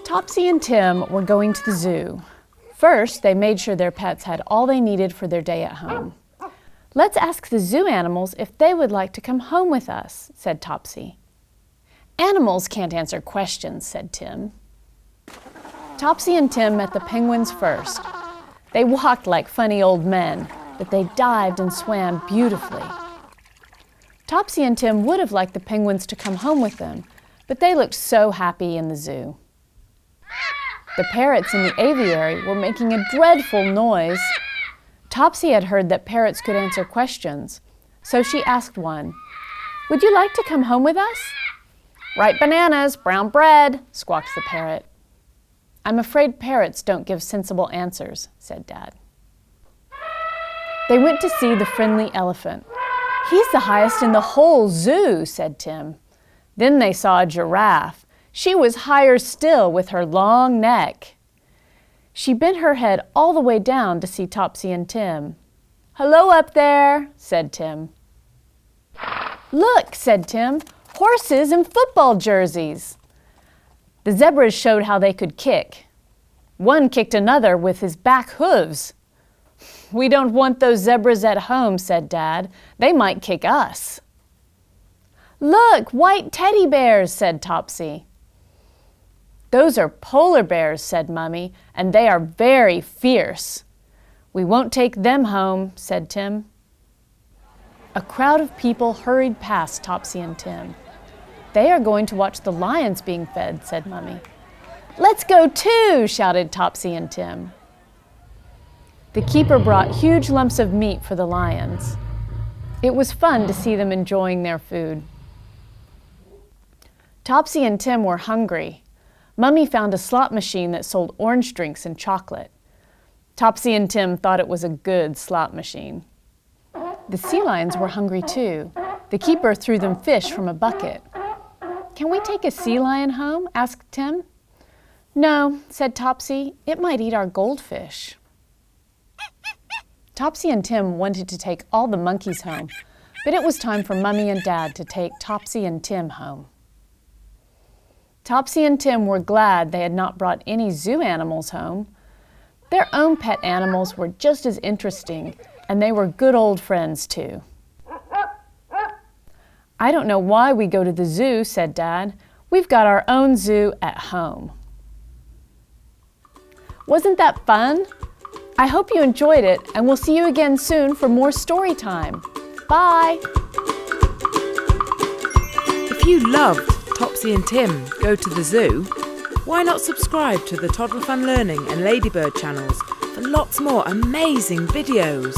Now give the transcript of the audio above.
Topsy and Tim were going to the zoo. First, they made sure their pets had all they needed for their day at home. "Let's ask the zoo animals if they would like to come home with us," said Topsy. "Animals can't answer questions," said Tim. Topsy and Tim met the penguins first. They walked like funny old men, but they dived and swam beautifully. Topsy and Tim would have liked the penguins to come home with them, but they looked so happy in the zoo. The parrots in the aviary were making a dreadful noise. Topsy had heard that parrots could answer questions, so she asked one, "Would you like to come home with us?" "Ripe bananas, brown bread," squawked the parrot. "I'm afraid parrots don't give sensible answers," said Dad. They went to see the friendly elephant. "He's the highest in the whole zoo," said Tim. Then they saw a giraffe. She was higher still with her long neck. She bent her head all the way down to see Topsy and Tim. "Hello up there," said Tim. "Look," said Tim, "horses in football jerseys." The zebras showed how they could kick. One kicked another with his back hooves. "We don't want those zebras at home," said Dad. "They might kick us." "Look, white teddy bears," said Topsy. "Those are polar bears," said Mummy, "and they are very fierce." "We won't take them home," said Tim. A crowd of people hurried past Topsy and Tim. "They are going to watch the lions being fed," said Mummy. "Let's go too," shouted Topsy and Tim. The keeper brought huge lumps of meat for the lions. It was fun to see them enjoying their food. Topsy and Tim were hungry. Mummy found a slot machine that sold orange drinks and chocolate. Topsy and Tim thought it was a good slot machine. The sea lions were hungry too. The keeper threw them fish from a bucket. "Can we take a sea lion home?" asked Tim. "No," said Topsy. "It might eat our goldfish." Topsy and Tim wanted to take all the monkeys home, but it was time for Mummy and Dad to take Topsy and Tim home. Topsy and Tim were glad they had not brought any zoo animals home. Their own pet animals were just as interesting, and they were good old friends too. "I don't know why we go to the zoo," said Dad. "We've got our own zoo at home." Wasn't that fun? I hope you enjoyed it, and we'll see you again soon for more story time. Bye! If you loved Topsy and Tim Go to the Zoo, why not subscribe to the Toddler Fun Learning and Ladybird channels for lots more amazing videos?